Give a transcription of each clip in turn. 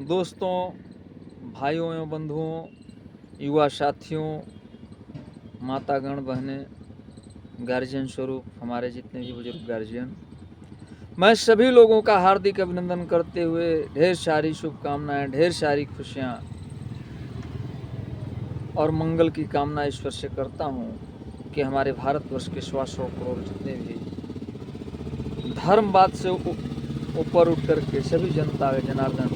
दोस्तों, भाइयों एवं बंधुओं, युवा साथियों, मातागण बहनें, गार्जियन स्वरूप हमारे जितने भी बुजुर्ग गार्जियन, मैं सभी लोगों का हार्दिक अभिनंदन करते हुए ढेर सारी शुभकामनाएं, ढेर सारी खुशियां और मंगल की कामना ईश्वर से करता हूं कि हमारे भारतवर्ष के 100 करोड़ जितने भी धर्मवाद से ऊपर उठ करके सभी जनता जनार्दन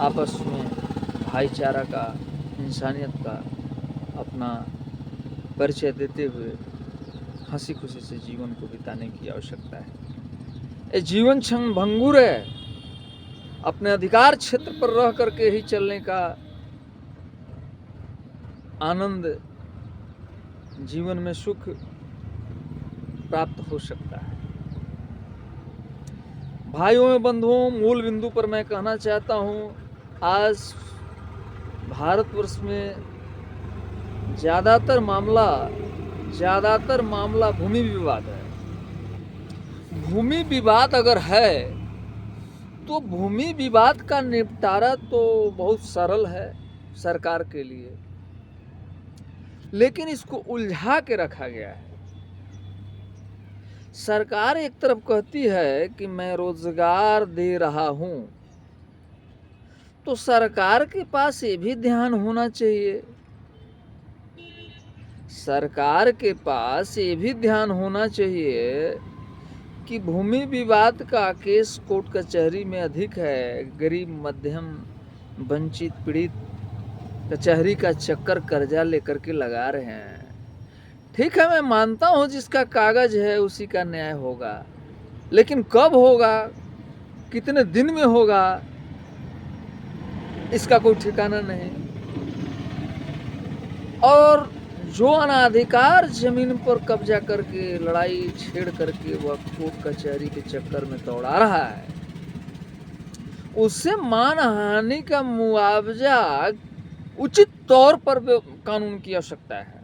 आपस में भाईचारा का, इंसानियत का अपना परिचय देते हुए हंसी खुशी से जीवन को बिताने की आवश्यकता है। ये जीवन क्षण भंगुर है। अपने अधिकार क्षेत्र पर रह करके ही चलने का आनंद, जीवन में सुख प्राप्त हो सकता है। भाइयों एवं बंधुओं, मूल बिंदु पर मैं कहना चाहता हूं, आज भारतवर्ष में ज्यादातर मामला भूमि विवाद है। भूमि विवाद अगर है तो भूमि विवाद का निपटारा तो बहुत सरल है सरकार के लिए, लेकिन इसको उलझा के रखा गया है। सरकार एक तरफ कहती है कि मैं रोजगार दे रहा हूं, तो सरकार के पास ये भी ध्यान होना चाहिए, सरकार के पास ये भी ध्यान होना चाहिए कि भूमि विवाद का केस कोर्ट कचहरी में अधिक है। गरीब, मध्यम, वंचित, पीड़ित कचहरी का चक्कर कर्जा लेकर के लगा रहे हैं। ठीक है, मैं मानता हूं जिसका कागज है उसी का न्याय होगा, लेकिन कब होगा, कितने दिन में होगा, इसका कोई ठिकाना नहीं। और जो अनाधिकार जमीन पर कब्जा करके लड़ाई छेड़ करके वह कोर्ट कचहरी के चक्कर में दौड़ा रहा है, उससे मानहानि का मुआवजा उचित तौर पर कानून की आवश्यकता है।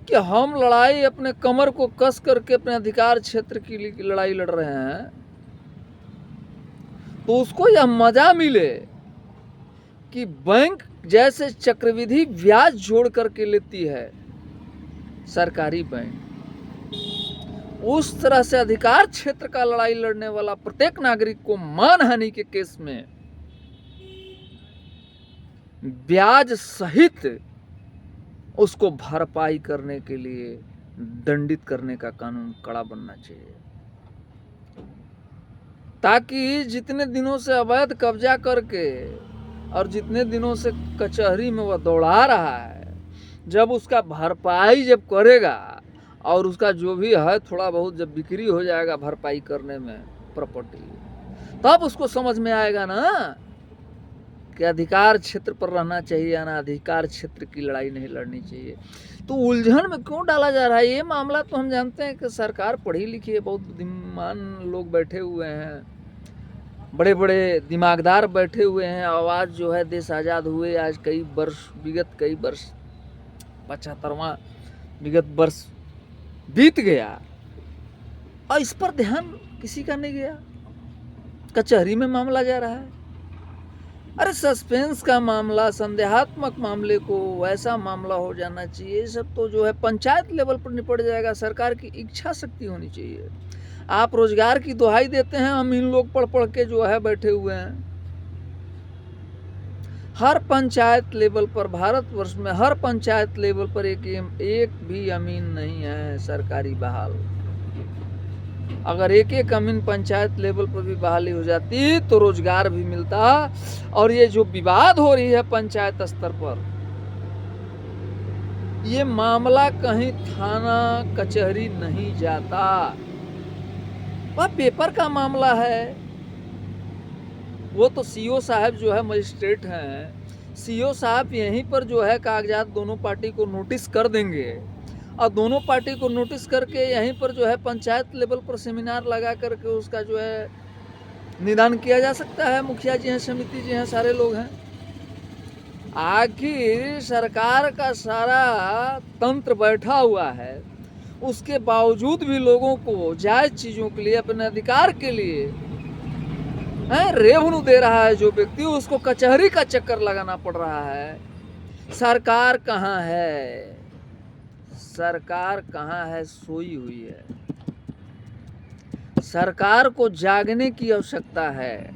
कि हम लड़ाई अपने कमर को कस करके अपने अधिकार क्षेत्र की लड़ाई लड़ रहे हैं, तो उसको यह मजा मिले कि बैंक जैसे चक्रवृद्धि ब्याज जोड़ करके लेती है सरकारी बैंक, उस तरह से अधिकार क्षेत्र का लड़ाई लड़ने वाला प्रत्येक नागरिक को मानहानि के केस में ब्याज सहित उसको भरपाई करने के लिए दंडित करने का कानून कड़ा बनना चाहिए, ताकि जितने दिनों से अवैध कब्जा करके और जितने दिनों से कचहरी में वह दौड़ा रहा है, जब उसका भरपाई जब करेगा और उसका जो भी है थोड़ा बहुत जब बिक्री हो जाएगा भरपाई करने में प्रॉपर्टी, तब उसको समझ में आएगा ना कि अधिकार क्षेत्र पर रहना चाहिए, अनाधिकार क्षेत्र की लड़ाई नहीं लड़नी चाहिए। तो उलझन में क्यों डाला जा रहा है? ये मामला तो हम जानते हैं कि सरकार पढ़ी लिखी है, बहुत बुद्धिमान लोग बैठे हुए हैं, बड़े बड़े दिमागदार बैठे हुए हैं, और आज जो है देश आज़ाद हुए आज विगत कई वर्ष 75वां विगत वर्ष बीत गया और इस पर ध्यान किसी का नहीं गया। कचहरी में मामला जा रहा है। अरे सस्पेंस का मामला, संदेहात्मक मामले को वैसा मामला हो जाना चाहिए। सब तो जो है पंचायत लेवल पर निपट जाएगा। सरकार की इच्छा शक्ति होनी चाहिए। आप रोजगार की दुहाई देते हैं, हम इन लोग पढ़ पढ़ के जो है बैठे हुए हैं। हर पंचायत लेवल पर, भारतवर्ष में हर पंचायत लेवल पर एक भी अमीन नहीं है सरकारी बहाल। अगर एक अमीन पंचायत लेवल पर भी बहाली हो जाती तो रोजगार भी मिलता। और ये जो विवाद हो रही है पंचायत स्तर पर, ये मामला कहीं थाना कचहरी नहीं जाता, वह पेपर का मामला है। वो तो सीओ साहब जो है मजिस्ट्रेट हैं, सीओ साहब यहीं पर जो है कागजात दोनों पार्टी को नोटिस कर देंगे और दोनों पार्टी को नोटिस करके यहीं पर जो है पंचायत लेवल पर सेमिनार लगा करके उसका जो है निदान किया जा सकता है। मुखिया जी हैं, समिति जी हैं, सारे लोग हैं। आखिर सरकार का सारा तंत्र बैठा हुआ है, उसके बावजूद भी लोगों को जायज चीज़ों के लिए, अपने अधिकार के लिए रेवन्यू दे रहा है जो व्यक्ति, उसको कचहरी का चक्कर लगाना पड़ रहा है। सरकार कहाँ है? सरकार कहाँ है? सोई हुई है। सरकार को जागने की आवश्यकता है।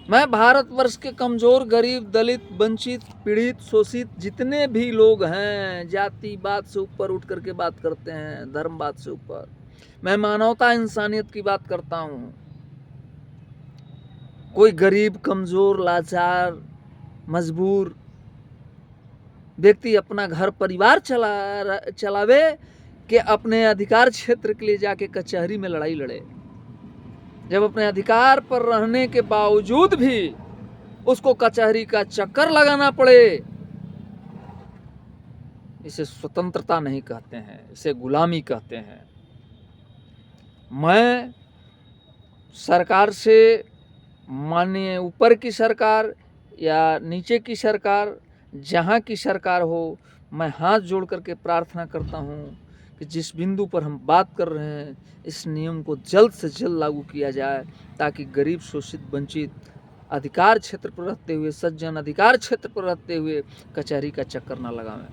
मैं भारतवर्ष के कमजोर, गरीब, दलित, वंचित, पीड़ित, शोषित जितने भी लोग हैं, जातिवाद से ऊपर उठ करके बात करते हैं, धर्मवाद से ऊपर, मैं मानवता, इंसानियत की बात करता हूँ। कोई गरीब, कमजोर, लाचार, मजबूर व्यक्ति अपना घर परिवार चलावे कि अपने अधिकार क्षेत्र के लिए जाके कचहरी में लड़ाई लड़े, जब अपने अधिकार पर रहने के बावजूद भी उसको कचहरी का चक्कर लगाना पड़े। इसे स्वतंत्रता नहीं कहते हैं, इसे गुलामी कहते हैं। मैं सरकार से, माननीय ऊपर की सरकार या नीचे की सरकार, जहाँ की सरकार हो, मैं हाथ जोड़ करके प्रार्थना करता हूँ कि जिस बिंदु पर हम बात कर रहे हैं, इस नियम को जल्द से जल्द लागू किया जाए, ताकि गरीब, शोषित, वंचित अधिकार क्षेत्र पर रहते हुए, सज्जन अधिकार क्षेत्र पर रहते हुए कचहरी का चक्कर न लगावें।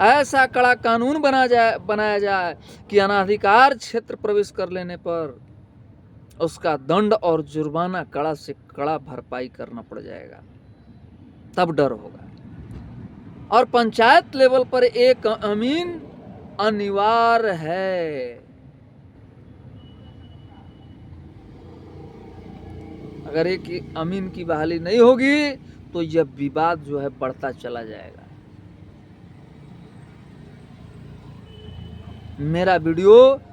ऐसा कड़ा कानून बनाया जाए कि अनाधिकार क्षेत्र प्रवेश कर लेने पर उसका दंड और जुर्माना कड़ा से कड़ा भरपाई करना पड़ जाएगा, तब डर होगा। और पंचायत लेवल पर एक अमीन अनिवार्य है। अगर एक अमीन की बहाली नहीं होगी तो यह विवाद जो है बढ़ता चला जाएगा। मेरा वीडियो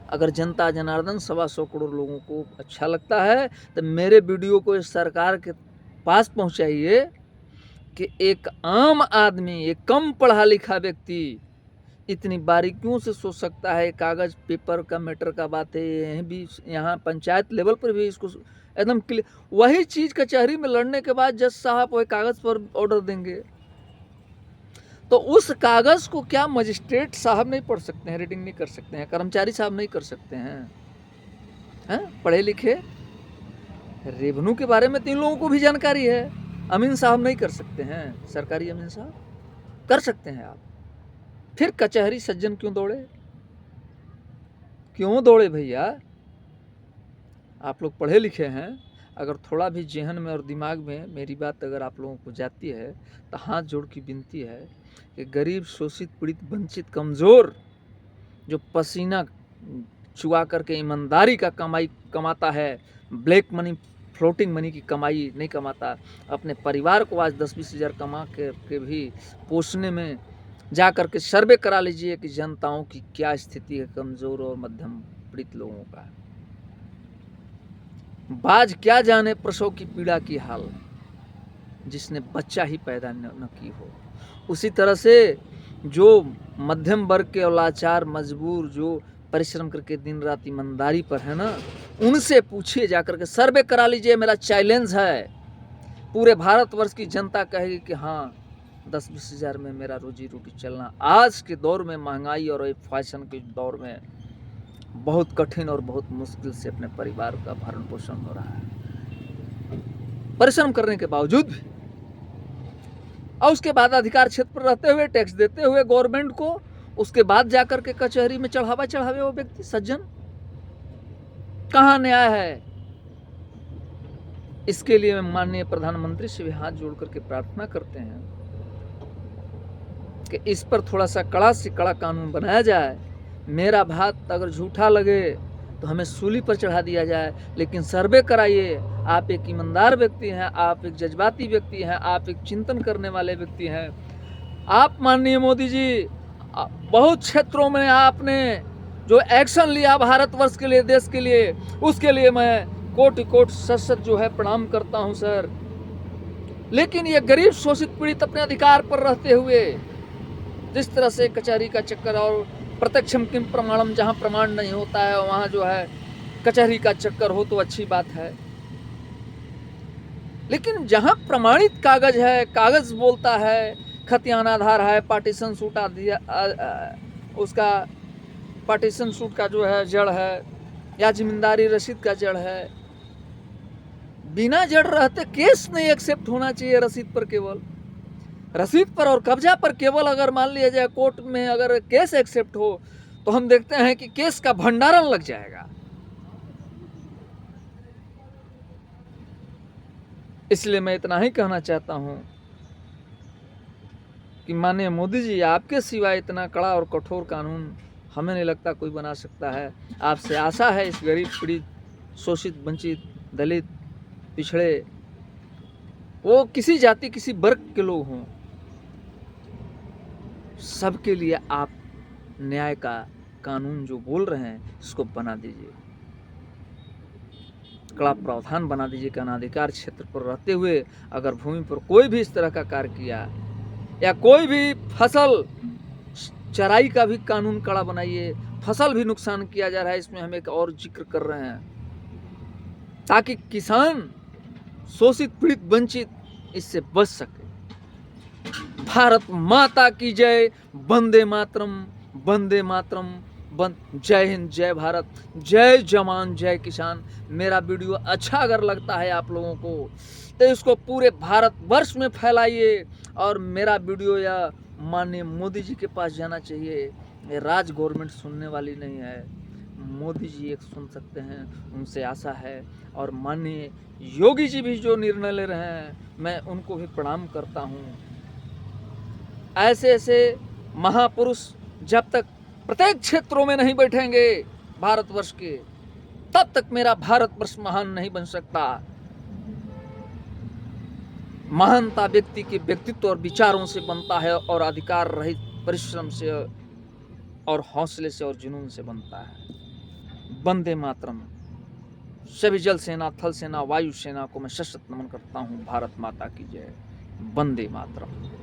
अगर जनता जनार्दन 125 करोड़ लोगों को अच्छा लगता है तो मेरे वीडियो को इस सरकार के पास पहुंचाइए कि एक आम आदमी, एक कम पढ़ा लिखा व्यक्ति इतनी बारीकियों से सोच सकता है। कागज पेपर का मैटर का बात है, यहीं भी, यहाँ पंचायत लेवल पर भी इसको एकदम क्लियर। वही चीज कचहरी में लड़ने के बाद जज साहब वही कागज पर ऑर्डर देंगे, तो उस कागज को क्या मजिस्ट्रेट साहब नहीं पढ़ सकते हैं, रीडिंग नहीं कर सकते हैं, कर्मचारी साहब नहीं कर सकते हैं? पढ़े लिखे रेवन्यू के बारे में तो इन लोगों को भी जानकारी है, अमीन साहब नहीं कर सकते हैं? सरकारी अमीन साहब कर सकते हैं। आप फिर कचहरी सज्जन क्यों दौड़े? क्यों दौड़े भैया? आप लोग पढ़े लिखे हैं, अगर थोड़ा भी जेहन में और दिमाग में मेरी बात अगर आप लोगों को जाती है तो हाथ जोड़ की विनती है कि गरीब, शोषित, पीड़ित, वंचित, कमज़ोर जो पसीना चुआ करके ईमानदारी का कमाई कमाता है, ब्लैक मनी, फ्लोटिंग मनी की कमाई नहीं कमाता, अपने परिवार को आज 10-20 हज़ार कमा के भी पोषने में जा कर के सर्वे करा लीजिए कि जनताओं की क्या स्थिति है, कमज़ोर और मध्यम पीड़ित लोगों का। बाज क्या जाने प्रसव की पीड़ा की हाल, जिसने बच्चा ही पैदा न की हो। उसी तरह से जो मध्यम वर्ग के और लाचार, मजबूर, जो परिश्रम करके दिन रात ईमानदारी पर है ना, उनसे पूछिए, जाकर के सर्वे करा लीजिए। मेरा चैलेंज है, पूरे भारतवर्ष की जनता कहेगी कि हाँ 10-20 हज़ार में मेरा रोजी रोटी चलना आज के दौर में, महंगाई और फैशन के दौर में बहुत कठिन और बहुत मुश्किल से अपने परिवार का भरण पोषण हो रहा है, परिश्रम करने के बावजूद भी। और उसके बाद अधिकार क्षेत्र पर रहते हुए, टैक्स देते हुए गवर्नमेंट को, उसके बाद जाकर के कचहरी में चढ़ावे वो व्यक्ति सज्जन। कहाँ न्याय है? इसके लिए मैं माननीय प्रधानमंत्री से भी हाथ जोड़ करके प्रार्थना करते हैं कि इस पर थोड़ा सा कड़ा से कड़ा कानून बनाया जाए। मेरा बात अगर झूठा लगे तो हमें सूली पर चढ़ा दिया जाए, लेकिन सर्वे कराइए। आप एक ईमानदार व्यक्ति हैं, आप एक जज्बाती व्यक्ति हैं, आप एक चिंतन करने वाले व्यक्ति हैं। आप माननीय मोदी जी, बहुत क्षेत्रों में आपने जो एक्शन लिया भारतवर्ष के लिए, देश के लिए, उसके लिए मैं कोटि कोटि सत जो है प्रणाम करता हूं सर। लेकिन ये गरीब, शोषित, पीड़ित अपने अधिकार पर रहते हुए जिस तरह से कचहरी का चक्कर और प्रत्यक्षम किम प्रमाणम, जहाँ प्रमाण नहीं होता है वहाँ जो है कचहरी का चक्कर हो तो अच्छी बात है, लेकिन जहाँ प्रमाणित कागज है, कागज बोलता है, खतियान आधार है, पार्टीशन सूट उसका पार्टीशन सूट का जो है जड़ है, या जिम्मेदारी रसीद का जड़ है। बिना जड़ रहते केस नहीं एक्सेप्ट होना चाहिए रसीद पर, केवल रसीद पर और कब्जा पर केवल अगर मान लिया जाए कोर्ट में अगर केस एक्सेप्ट हो तो हम देखते हैं कि केस का भंडारण लग जाएगा। इसलिए मैं इतना ही कहना चाहता हूं कि माननीय मोदी जी, आपके सिवाय इतना कड़ा और कठोर कानून हमें नहीं लगता कोई बना सकता है। आपसे आशा है इस गरीब पीड़ित, शोषित, वंचित, दलित, पिछड़े, वो किसी जाति किसी वर्ग के लोग हों, सबके लिए आप न्याय का कानून जो बोल रहे हैं इसको बना दीजिए, कड़ा प्रावधान बना दीजिए कि अनाधिकार क्षेत्र पर रहते हुए अगर भूमि पर कोई भी इस तरह का कार्य किया या कोई भी फसल चराई का भी कानून कड़ा बनाइए। फसल भी नुकसान किया जा रहा है, इसमें हम एक और जिक्र कर रहे हैं, ताकि किसान शोषित, पीड़ित, वंचित इससे बच सके। भारत माता की जय, वंदे मातरम, वंदे मातरम, जय हिंद, जय भारत, जय जवान, जय किसान। मेरा वीडियो अच्छा अगर लगता है आप लोगों को तो इसको पूरे भारत वर्ष में फैलाइए और मेरा वीडियो या माननीय मोदी जी के पास जाना चाहिए। ये राज गवर्नमेंट सुनने वाली नहीं है, मोदी जी एक सुन सकते हैं, उनसे आशा है। और माननीय योगी जी भी जो निर्णय ले रहे हैं मैं उनको भी प्रणाम करता हूँ। ऐसे ऐसे महापुरुष जब तक प्रत्येक क्षेत्रों में नहीं बैठेंगे भारतवर्ष के, तब तक मेरा भारतवर्ष महान नहीं बन सकता। महानता व्यक्ति के व्यक्तित्व और विचारों से बनता है और अधिकार रहित परिश्रम से और हौसले से और जुनून से बनता है। वंदे मातरम। सभी जल सेना, थल सेना, वायु सेना को मैं सशक्त नमन करता हूँ। भारत माता की जय। वंदे मातरम।